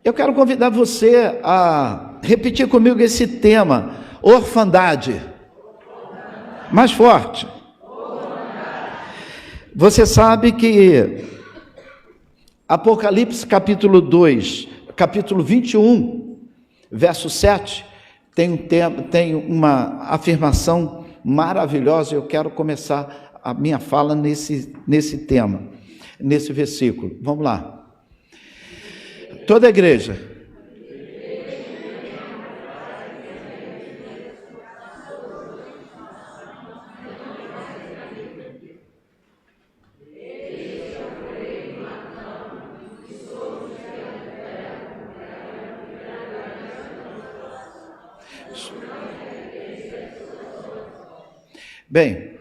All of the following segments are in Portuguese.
Eu quero convidar você a repetir comigo esse tema, orfandade. Mais forte. Você sabe que Apocalipse capítulo 2, capítulo 21, verso 7, tem uma afirmação maravilhosa. Eu quero começar a minha fala nesse tema, nesse versículo. Vamos lá. Toda a igreja. Bem,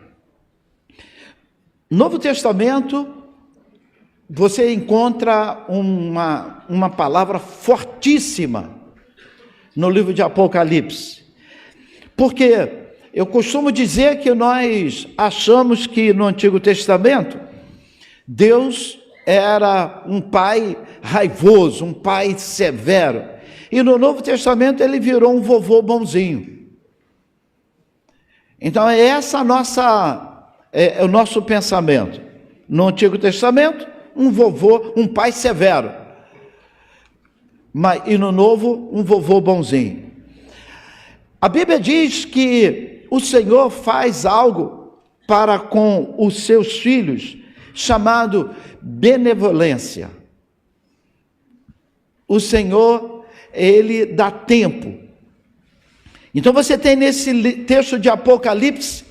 Novo Testamento, você encontra uma palavra fortíssima no livro de Apocalipse, porque eu costumo dizer que nós achamos que no Antigo Testamento Deus era um pai raivoso, um pai severo, e no Novo Testamento ele virou um vovô bonzinho. Então é o nosso pensamento. No Antigo Testamento, um vovô, um pai severo, e no Novo, um vovô bonzinho. A Bíblia diz que o Senhor faz algo para com os seus filhos, chamado benevolência. O Senhor, Ele dá tempo. Então você tem nesse texto de Apocalipse,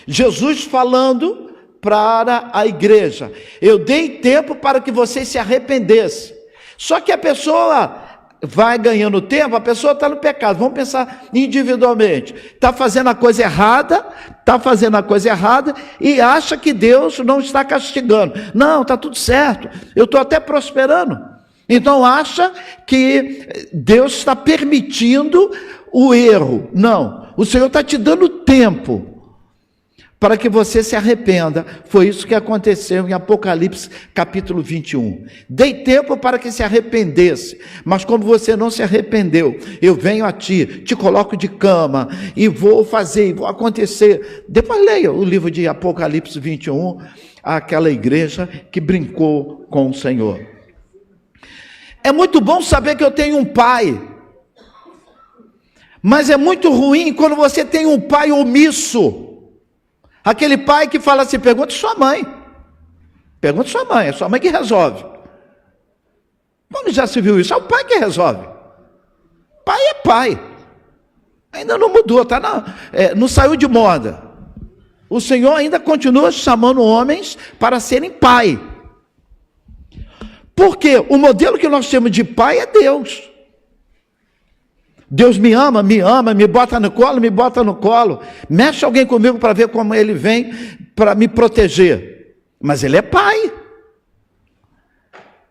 Jesus falando para a igreja: eu dei tempo para que você se arrependesse. Só que a pessoa vai ganhando tempo, a pessoa está no pecado. Vamos pensar individualmente. Está fazendo a coisa errada e acha que Deus não está castigando. Não, está tudo certo, eu estou até prosperando. Então acha que Deus está permitindo o erro. Não, o Senhor está te dando tempo para que você se arrependa. Foi isso que aconteceu em Apocalipse capítulo 21. Dei tempo para que se arrependesse, mas como você não se arrependeu, eu venho a ti, te coloco de cama, e vou fazer, e vou acontecer. Depois leia o livro de Apocalipse 21, aquela igreja que brincou com o Senhor. É muito bom saber que eu tenho um pai, mas é muito ruim quando você tem um pai omisso. Aquele pai que fala assim: pergunta sua mãe. Pergunta sua mãe, é sua mãe que resolve. Quando já se viu isso? É o pai que resolve. Pai é pai. Ainda não mudou, não saiu de moda. O Senhor ainda continua chamando homens para serem pai. Porque o modelo que nós temos de pai é Deus. Deus me ama, me bota no colo, mexe alguém comigo para ver como ele vem para me proteger. Mas ele é pai.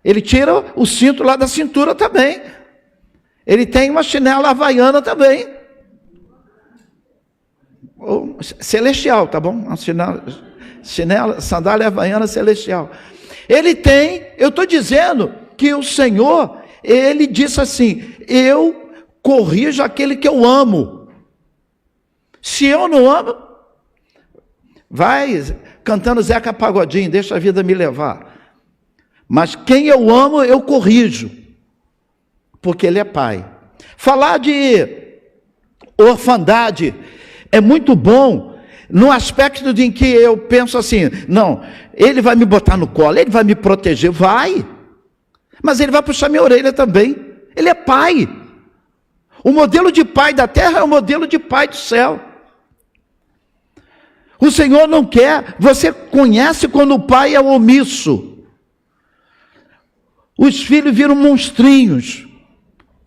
Ele tira o cinto lá da cintura também. Ele tem uma chinela havaiana também. Celestial, tá bom? Chinela, sandália havaiana celestial. Ele tem, eu estou dizendo que o Senhor, Ele disse assim: eu corrijo aquele que eu amo. Se eu não amo, vai cantando Zeca Pagodinho, deixa a vida me levar. Mas quem eu amo, eu corrijo, porque Ele é pai. Falar de orfandade é muito bom, no aspecto em que eu penso assim: não, Ele vai me botar no colo, Ele vai me proteger, vai, mas Ele vai puxar minha orelha também. Ele é pai. O modelo de pai da terra é o modelo de pai do céu. O Senhor não quer. Você conhece quando o pai é omisso. Os filhos viram monstrinhos.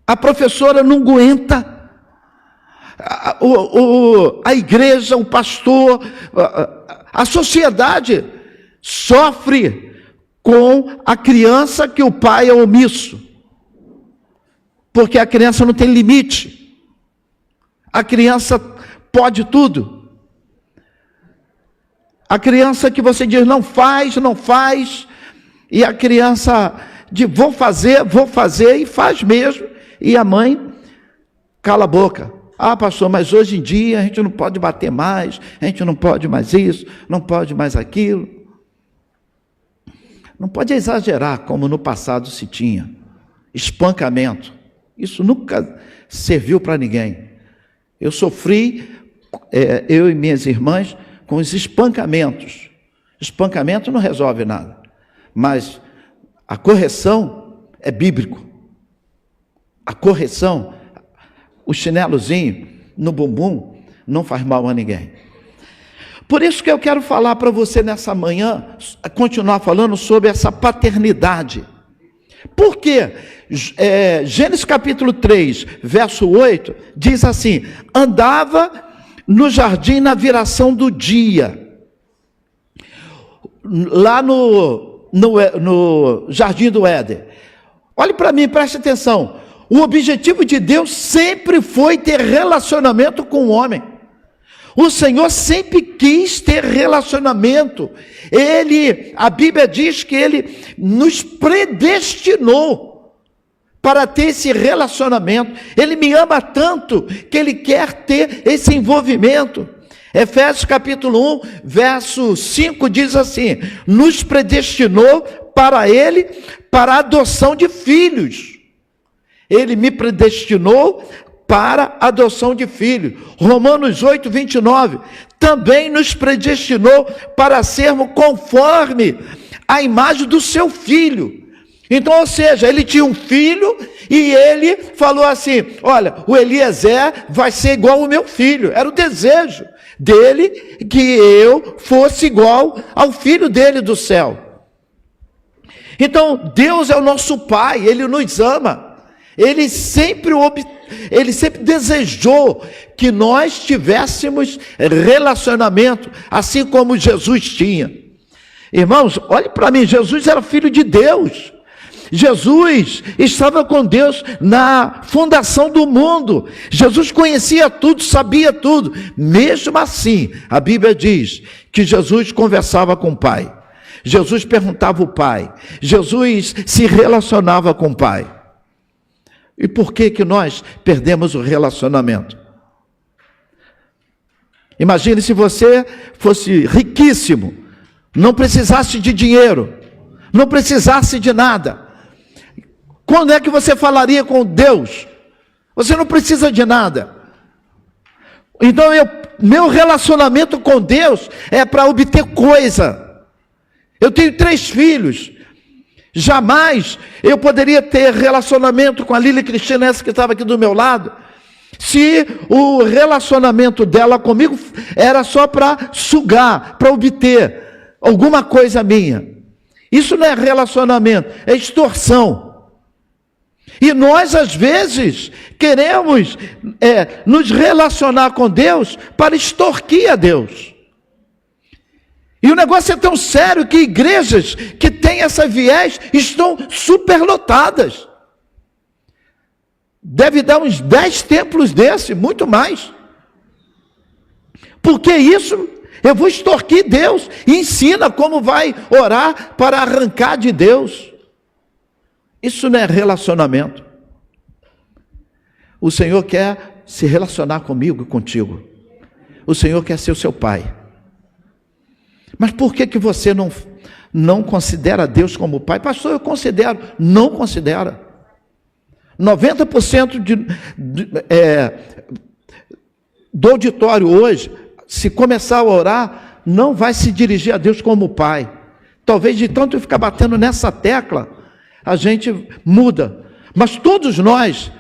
A professora não aguenta. A igreja, o pastor, a sociedade sofre com a criança que o pai é omisso. Porque a criança não tem limite. A criança pode tudo. A criança que você diz não faz, e a criança de vou fazer e faz mesmo. E a mãe cala a boca. Ah, pastor, mas hoje em dia a gente não pode bater mais, a gente não pode mais isso, não pode mais aquilo. Não pode exagerar como no passado se tinha. Espancamento. Isso nunca serviu para ninguém. Eu sofri, eu e minhas irmãs, com os espancamentos. Espancamento não resolve nada. Mas a correção é bíblico. A correção, o chinelozinho no bumbum, não faz mal a ninguém. Por isso que eu quero falar para você nessa manhã, continuar falando sobre essa paternidade. Por quê? Gênesis capítulo 3, verso 8, diz assim: andava no jardim na viração do dia, lá no jardim do Éden. Olhe para mim, preste atenção. O objetivo de Deus sempre foi ter relacionamento com o homem. O Senhor sempre quis ter relacionamento. A Bíblia diz que Ele nos predestinou para ter esse relacionamento. Ele me ama tanto que Ele quer ter esse envolvimento. Efésios capítulo 1, verso 5 diz assim: nos predestinou para Ele, para a adoção de filhos. Ele me predestinou para a adoção de filhos. Romanos 8, 29, também nos predestinou para sermos conforme a imagem do seu filho. Então, ou seja, ele tinha um filho e ele falou assim: olha, o Eliezer vai ser igual ao meu filho. Era o desejo dele que eu fosse igual ao filho dele do céu. Então, Deus é o nosso Pai, Ele nos ama. Ele sempre desejou que nós tivéssemos relacionamento, assim como Jesus tinha. Irmãos, olhe para mim, Jesus era filho de Deus. Jesus estava com Deus na fundação do mundo. Jesus conhecia tudo, sabia tudo. Mesmo assim, a Bíblia diz que Jesus conversava com o Pai. Jesus perguntava ao Pai. Jesus se relacionava com o Pai. E por que nós perdemos o relacionamento? Imagine se você fosse riquíssimo, não precisasse de dinheiro, não precisasse de nada. Quando é que você falaria com Deus? Você não precisa de nada. Então, meu relacionamento com Deus é para obter coisa. Eu tenho 3 filhos. Jamais eu poderia ter relacionamento com a Lília Cristina, essa que estava aqui do meu lado, se o relacionamento dela comigo era só para sugar, para obter alguma coisa minha. Isso não é relacionamento, é extorsão. E nós, às vezes, queremos nos relacionar com Deus para extorquir a Deus. E o negócio é tão sério que igrejas que têm essa viés estão superlotadas. Deve dar uns 10 templos desse, muito mais. Porque isso, eu vou extorquir Deus. E ensina como vai orar para arrancar de Deus. Isso não é relacionamento. O Senhor quer se relacionar comigo e contigo. O Senhor quer ser o seu Pai. Mas por que você não considera Deus como Pai? Pastor, eu considero. Não considera. 90% do auditório hoje, se começar a orar, não vai se dirigir a Deus como Pai. Talvez de tanto eu ficar batendo nessa tecla, a gente muda. Mas todos nós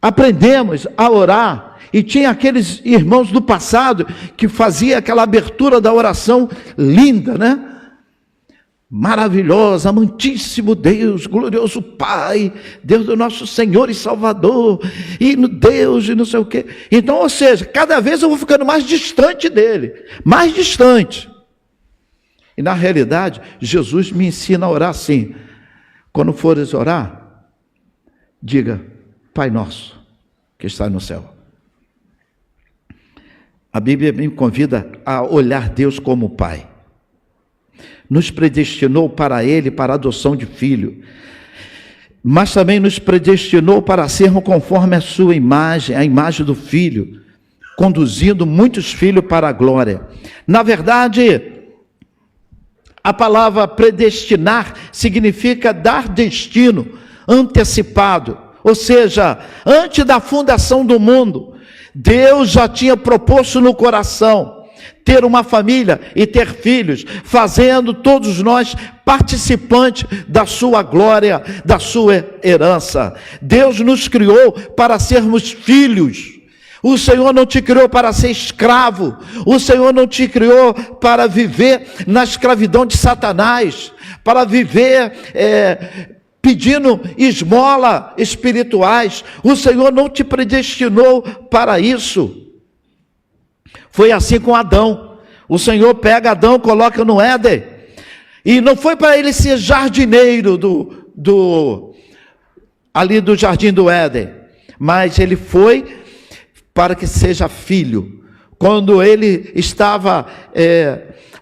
aprendemos a orar. E tinha aqueles irmãos do passado que fazia aquela abertura da oração linda, né? Maravilhosa, amantíssimo Deus, glorioso Pai, Deus do nosso Senhor e Salvador, e no Deus e não sei o quê. Então, ou seja, cada vez eu vou ficando mais distante dele, mais distante. E na realidade, Jesus me ensina a orar assim: quando fores orar, diga: Pai nosso, que está no céu. A Bíblia me convida a olhar Deus como Pai. nos predestinou para Ele, para a adoção de filho, mas também nos predestinou para sermos conforme a sua imagem, a imagem do Filho, conduzindo muitos filhos para a glória. Na verdade, a palavra predestinar significa dar destino antecipado, ou seja, antes da fundação do mundo, Deus já tinha proposto no coração ter uma família e ter filhos, fazendo todos nós participantes da sua glória, da sua herança. Deus nos criou para sermos filhos. O Senhor não te criou para ser escravo. O Senhor não te criou para viver na escravidão de Satanás, para viver pedindo esmola espirituais. O Senhor não te predestinou para isso. Foi assim com Adão. O Senhor pega Adão, coloca no Éden, e não foi para ele ser jardineiro ali do jardim do Éden, mas ele foi para que seja filho. Quando ele estava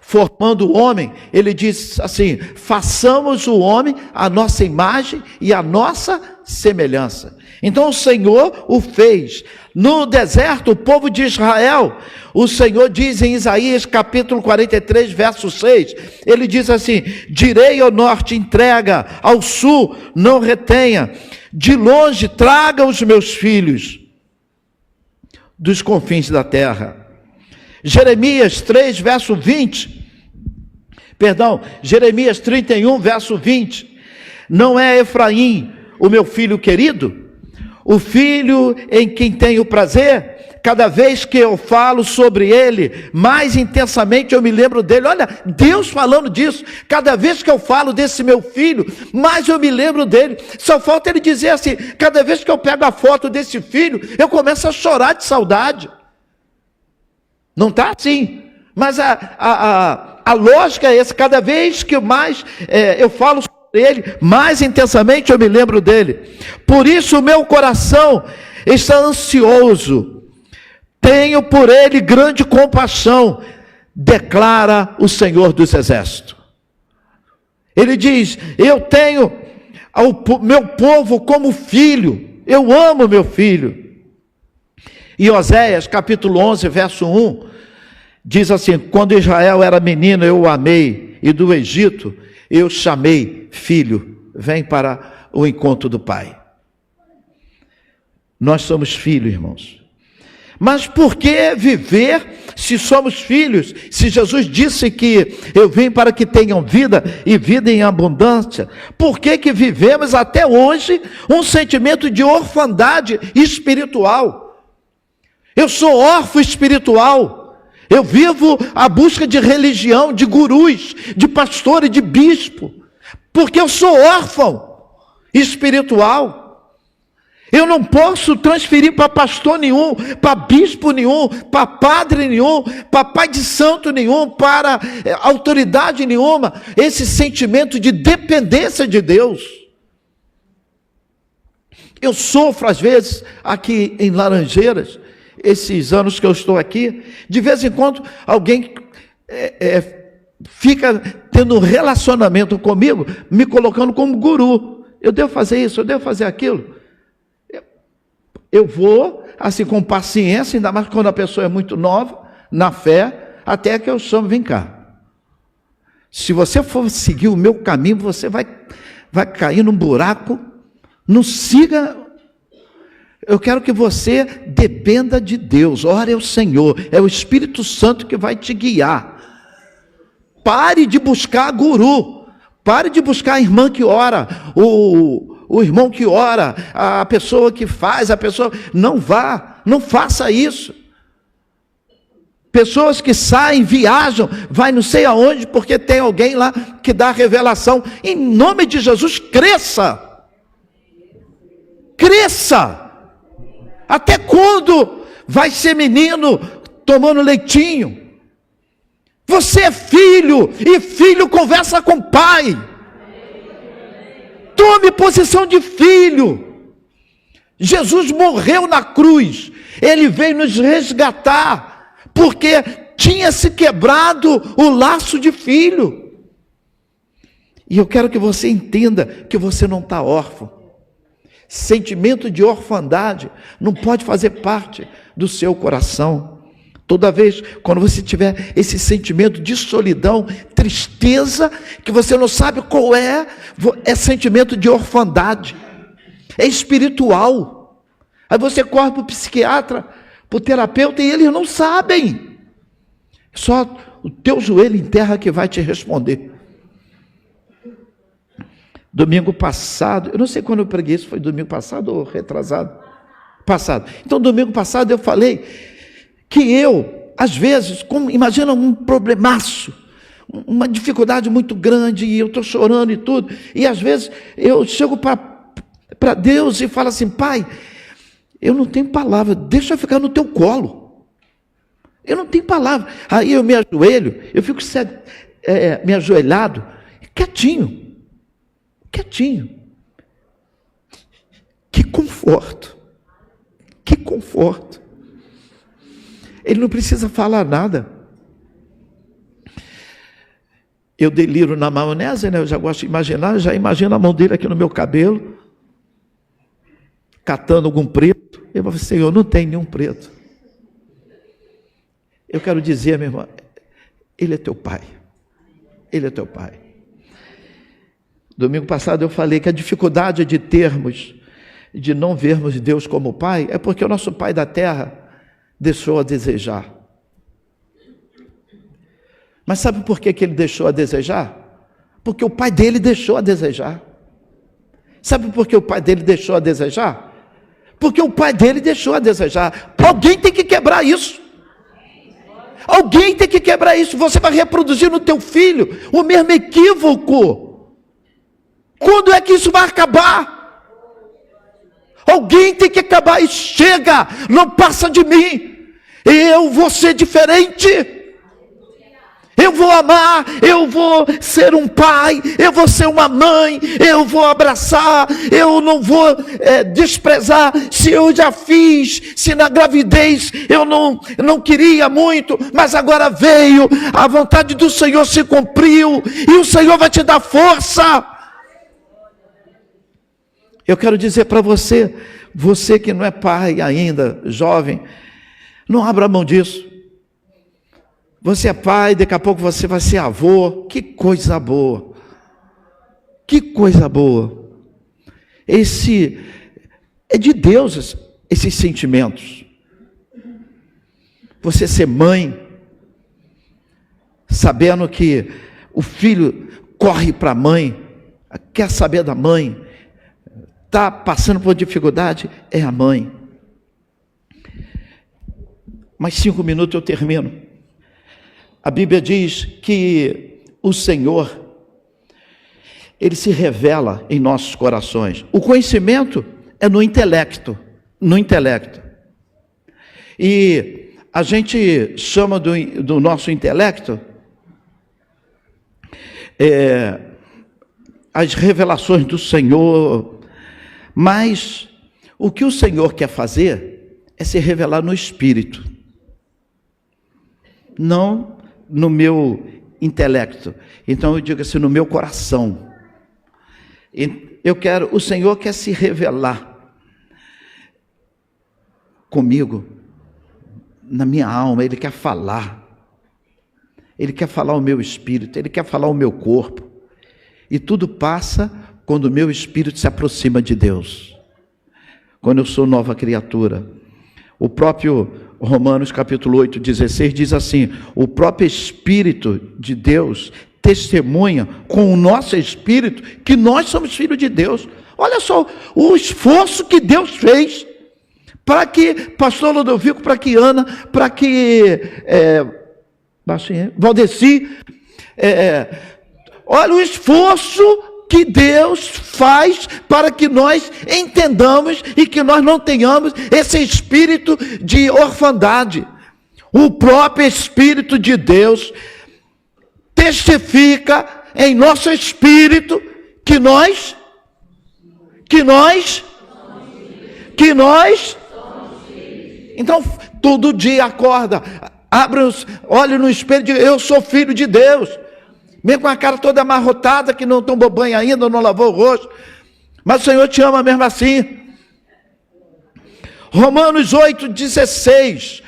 formando o homem, ele disse assim: façamos o homem à nossa imagem e à nossa semelhança. Então o Senhor o fez. No deserto, o povo de Israel, o Senhor diz em Isaías capítulo 43, verso 6, ele diz assim: direi ao norte, entrega, ao sul, não retenha, de longe traga os meus filhos dos confins da terra. Jeremias 3, verso 20, Jeremias 31, verso 20, não é Efraim o meu filho querido? O filho em quem tenho prazer? Cada vez que eu falo sobre ele, mais intensamente eu me lembro dele. Olha, Deus falando disso. Cada vez que eu falo desse meu filho, mais eu me lembro dele. Só falta ele dizer assim: cada vez que eu pego a foto desse filho, eu começo a chorar de saudade. Não está assim. Mas a lógica é essa: cada vez que mais eu falo sobre ele, mais intensamente eu me lembro dele. Por isso o meu coração está ansioso, tenho por ele grande compaixão, declara o Senhor dos Exércitos. Ele diz: eu tenho o meu povo como filho, eu amo meu filho. E Oséias capítulo 11, verso 1, diz assim: quando Israel era menino eu o amei, e do Egito eu chamei filho, vem para o encontro do Pai. Nós somos filhos, irmãos. Mas por que viver se somos filhos? Se Jesus disse que eu vim para que tenham vida e vida em abundância, por que vivemos até hoje um sentimento de orfandade espiritual? Eu sou órfão espiritual. Eu vivo à busca de religião, de gurus, de pastor e de bispo, porque eu sou órfão espiritual. Eu não posso transferir para pastor nenhum, para bispo nenhum, para padre nenhum, para pai de santo nenhum, para autoridade nenhuma, esse sentimento de dependência de Deus. Eu sofro às vezes aqui em Laranjeiras, esses anos que eu estou aqui, de vez em quando alguém fica tendo um relacionamento comigo, me colocando como guru. Eu devo fazer isso, eu devo fazer aquilo. Eu vou, assim, com paciência, ainda mais quando a pessoa é muito nova, na fé, até que eu chamo: vem cá. Se você for seguir o meu caminho, você vai cair num buraco. Não siga. Eu quero que você dependa de Deus. Ore ao Senhor. É o Espírito Santo que vai te guiar. Pare de buscar guru. Pare de buscar a irmã que ora, o irmão que ora, a pessoa que faz, a pessoa... Não faça isso. Pessoas que saem, viajam, vai não sei aonde, porque tem alguém lá que dá revelação. Em nome de Jesus, cresça. Cresça. Até quando vai ser menino tomando leitinho? Você é filho, e filho conversa com pai. Tome posição de filho. Jesus morreu na cruz, ele veio nos resgatar, porque tinha se quebrado o laço de filho. E eu quero que você entenda que você não está órfão. Sentimento de orfandade não pode fazer parte do seu coração. Toda vez, quando você tiver esse sentimento de solidão, tristeza, que você não sabe qual é sentimento de orfandade. É espiritual. Aí você corre para o psiquiatra, para o terapeuta, e eles não sabem. Só o teu joelho em terra que vai te responder. Domingo passado, eu não sei quando eu preguei isso, foi domingo passado ou retrasado? Passado. Então, domingo passado eu falei que eu, às vezes, imagina um problemaço, uma dificuldade muito grande, e eu estou chorando e tudo, e às vezes eu chego para Deus e falo assim: Pai, eu não tenho palavra, deixa eu ficar no teu colo. Eu não tenho palavra. Aí eu me ajoelho, eu fico me ajoelhado, quietinho. Que conforto. Que conforto. Ele não precisa falar nada. Eu deliro na maionese, né? Eu já gosto de imaginar, já imagino a mão dele aqui no meu cabelo, catando algum preto. Eu falo: Senhor, não tem nenhum preto. Eu quero dizer, minha irmã, Ele é teu Pai. Ele é teu Pai. Domingo passado eu falei que a dificuldade de não vermos Deus como Pai, é porque o nosso Pai da terra deixou a desejar. Mas sabe por que ele deixou a desejar? Porque o pai dele deixou a desejar. Sabe por que o pai dele deixou a desejar? Porque o pai dele deixou a desejar. Alguém tem que quebrar isso. Alguém tem que quebrar isso. Você vai reproduzir no teu filho o mesmo equívoco. Quando é que isso vai acabar? Alguém tem que acabar. E chega, não passa de mim. Eu vou ser diferente. Eu vou amar, eu vou ser um pai, eu vou ser uma mãe, eu vou abraçar, eu não vou desprezar. Se eu já fiz, se na gravidez eu não queria muito, mas agora veio, a vontade do Senhor se cumpriu, e o Senhor vai te dar força. Eu quero dizer para você, você que não é pai ainda, jovem, não abra mão disso. Você é pai, daqui a pouco você vai ser avô. Que coisa boa. Que coisa boa. É de Deus esses sentimentos. Você ser mãe, sabendo que o filho corre para a mãe, quer saber da mãe, está passando por dificuldade, é a mãe. Mais 5 minutos eu termino. A Bíblia diz que o Senhor, Ele se revela em nossos corações. O conhecimento é no intelecto. E a gente chama do nosso intelecto as revelações do Senhor. Mas o que o Senhor quer fazer é se revelar no Espírito. Não no meu intelecto. Então eu digo assim, no meu coração. O Senhor quer se revelar comigo, na minha alma. Ele quer falar. Ele quer falar o meu espírito, Ele quer falar o meu corpo. E tudo passa quando o meu espírito se aproxima de Deus. Quando eu sou nova criatura. O próprio Romanos capítulo 8, 16 diz assim: o próprio Espírito de Deus testemunha com o nosso espírito que nós somos filhos de Deus. Olha só o esforço que Deus fez para que pastor Ludovico, para que Ana, para que Valdeci, olha o esforço que Deus faz para que nós entendamos e que nós não tenhamos esse espírito de orfandade. O próprio Espírito de Deus testifica em nosso espírito que nós então todo dia acorda, olha no espelho e diz: eu sou filho de Deus. mesmo com a cara toda amarrotada, que não tomou banho ainda, não lavou o rosto, mas o Senhor te ama mesmo assim. Romanos 8,16,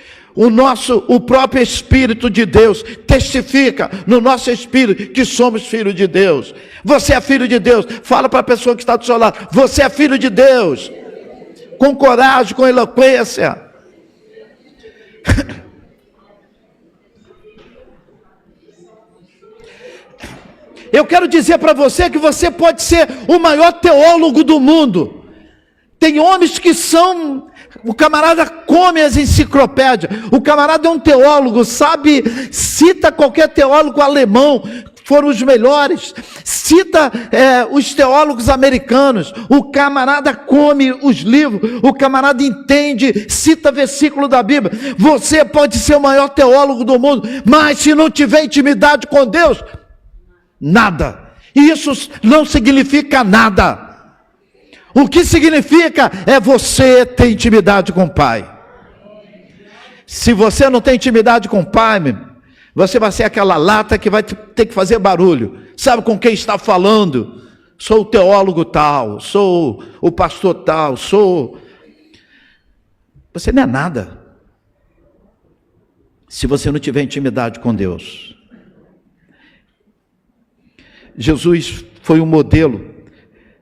o próprio Espírito de Deus testifica no nosso espírito que somos filhos de Deus. Você é filho de Deus. Fala para a pessoa que está do seu lado: você é filho de Deus. Com coragem, com eloquência. Eu quero dizer para você que você pode ser o maior teólogo do mundo. Tem homens que são... O camarada come as enciclopédias. O camarada é um teólogo, sabe? Cita qualquer teólogo alemão, foram os melhores. Cita os teólogos americanos. O camarada come os livros. O camarada entende, cita versículo da Bíblia. Você pode ser o maior teólogo do mundo, mas se não tiver intimidade com Deus, nada. Isso não significa nada. O que significa é você ter intimidade com o Pai. Se você não tem intimidade com o Pai, você vai ser aquela lata que vai ter que fazer barulho. Sabe com quem está falando? Sou o teólogo tal, sou o pastor tal, sou... Você não é nada. Se você não tiver intimidade com Deus. Jesus foi um modelo.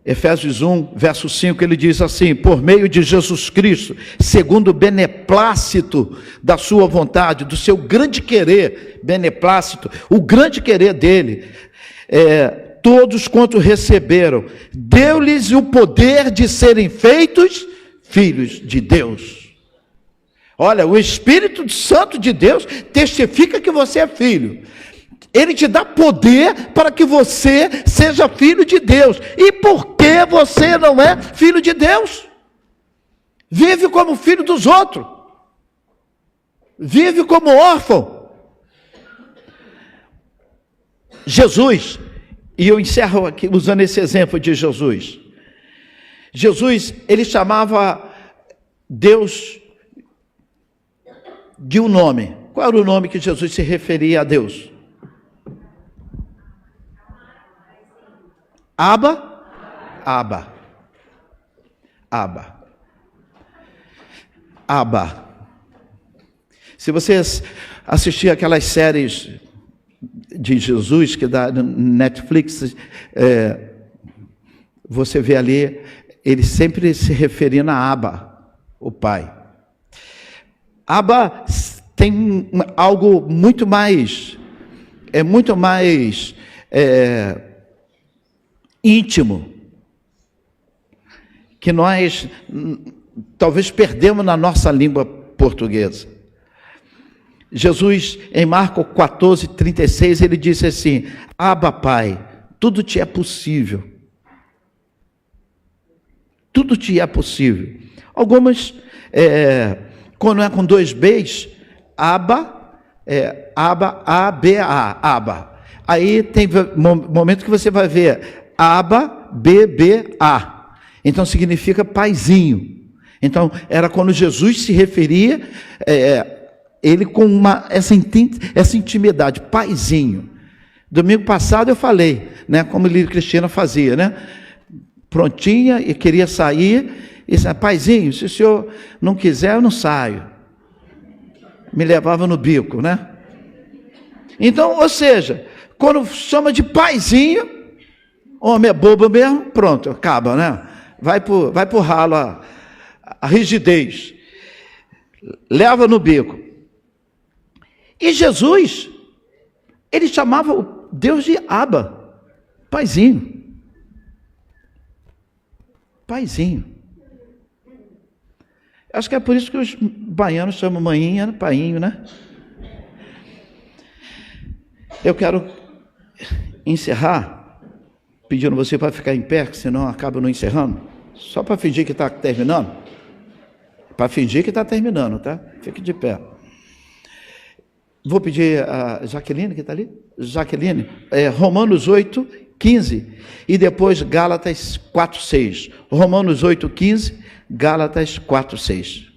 Efésios 1, verso 5, ele diz assim: por meio de Jesus Cristo, segundo o beneplácito da sua vontade, do seu grande querer, beneplácito, o grande querer dele, todos quanto receberam, deu-lhes o poder de serem feitos filhos de Deus. Olha, o Espírito Santo de Deus testifica que você é filho. Ele te dá poder para que você seja filho de Deus. E por que você não é filho de Deus? Vive como filho dos outros. Vive como órfão. Jesus, e eu encerro aqui usando esse exemplo de Jesus. Jesus, ele chamava Deus de um nome. Qual era o nome que Jesus se referia a Deus? Abba, Abba, Abba, Abba. Se você assistir aquelas séries de Jesus que dá no Netflix, você vê ali, ele sempre se referindo a Abba, o Pai. Abba tem algo muito mais, íntimo, que nós talvez perdemos na nossa língua portuguesa. Jesus, em Marcos 14:36, ele disse assim: Abba, Pai, tudo te é possível. Tudo te é possível. Algumas, quando é com dois B's, Abba, Abba, A-B-A, Abba. Aí tem momento que você vai ver Abba, B-B-A. Então significa paizinho. Então era quando Jesus se referia, ele com essa intimidade, paizinho. Domingo passado eu falei, né, como Lídia Cristina fazia, né? Prontinha e queria sair, e disse: paizinho, se o senhor não quiser, eu não saio. Me levava no bico, né? Então, ou seja, quando chama de paizinho, homem é bobo mesmo, pronto, acaba, né? Vai pro ralo a rigidez. Leva no bico. E Jesus, ele chamava o Deus de Abba, paizinho. Paizinho. Acho que é por isso que os baianos chamam maninha, painho, né? Eu quero encerrar pedindo você para ficar em pé, senão acaba não encerrando. Só para fingir que está terminando. Para fingir que está terminando, tá? Fique de pé. Vou pedir a Jaqueline, que está ali. Jaqueline, Romanos 8:15 e depois Gálatas 4:6. Romanos 8:15, Gálatas 4:6.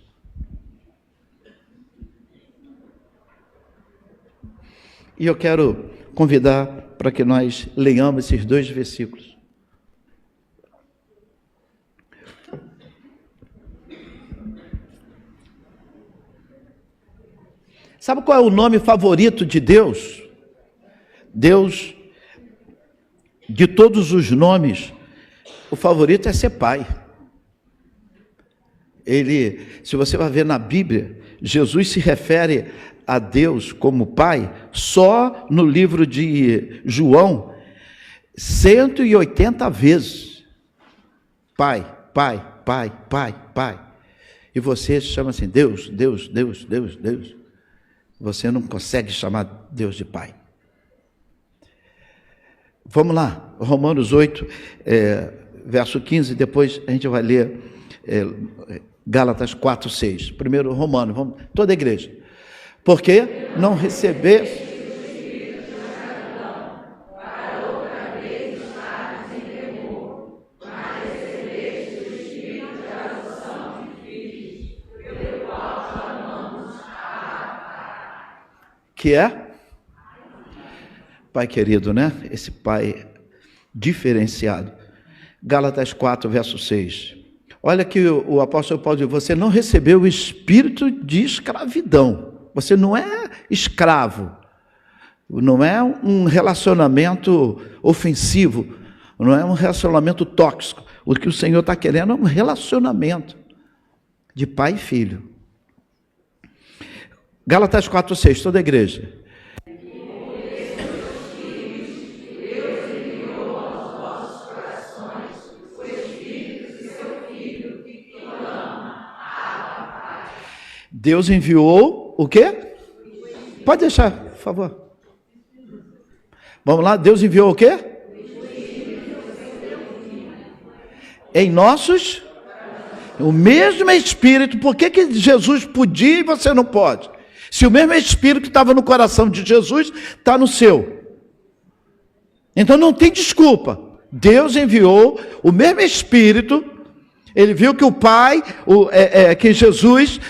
E eu quero convidar para que nós leiamos esses 2 versículos. Sabe qual é o nome favorito de Deus? Deus, de todos os nomes, o favorito é ser pai. Se você vai ver na Bíblia, Jesus se refere a Deus como pai só no livro de João 180 vezes. Pai, pai, pai, pai, pai. E você chama assim, Deus, Deus, Deus, Deus, Deus. Você não consegue chamar Deus de pai. Vamos lá, Romanos 8, verso 15, depois a gente vai ler Gálatas 4, 6. Primeiro Romanos, vamos, toda a igreja. Porque não receber... Que é? Pai querido, né? Esse pai diferenciado. Gálatas 4, verso 6. Olha que o apóstolo Paulo diz, você não recebeu o espírito de escravidão. Você não é escravo. Não é um relacionamento ofensivo. Não é um relacionamento tóxico. O que o Senhor está querendo é um relacionamento de pai e filho. Gálatas 4, 6, toda a igreja. Deus enviou o quê? Pode deixar, por favor. Vamos lá, Deus enviou o quê? Em nossos... O mesmo Espírito, por que Jesus podia e você não pode? Se o mesmo Espírito que estava no coração de Jesus está no seu. Então não tem desculpa. Deus enviou o mesmo Espírito. Ele viu que o Pai, que Jesus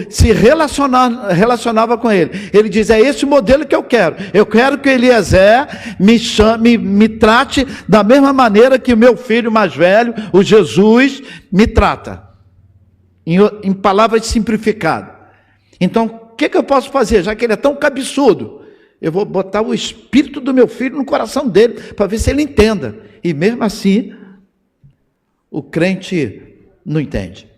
se relacionava com ele. Ele diz, é esse o modelo que eu quero. Eu quero que Eliezer me trate da mesma maneira que o meu filho mais velho, o Jesus, me trata. Em palavras simplificadas. Então, o que eu posso fazer? Já que ele é tão cabeçudo, eu vou botar o espírito do meu filho no coração dele, para ver se ele entenda. E mesmo assim, o crente não entende.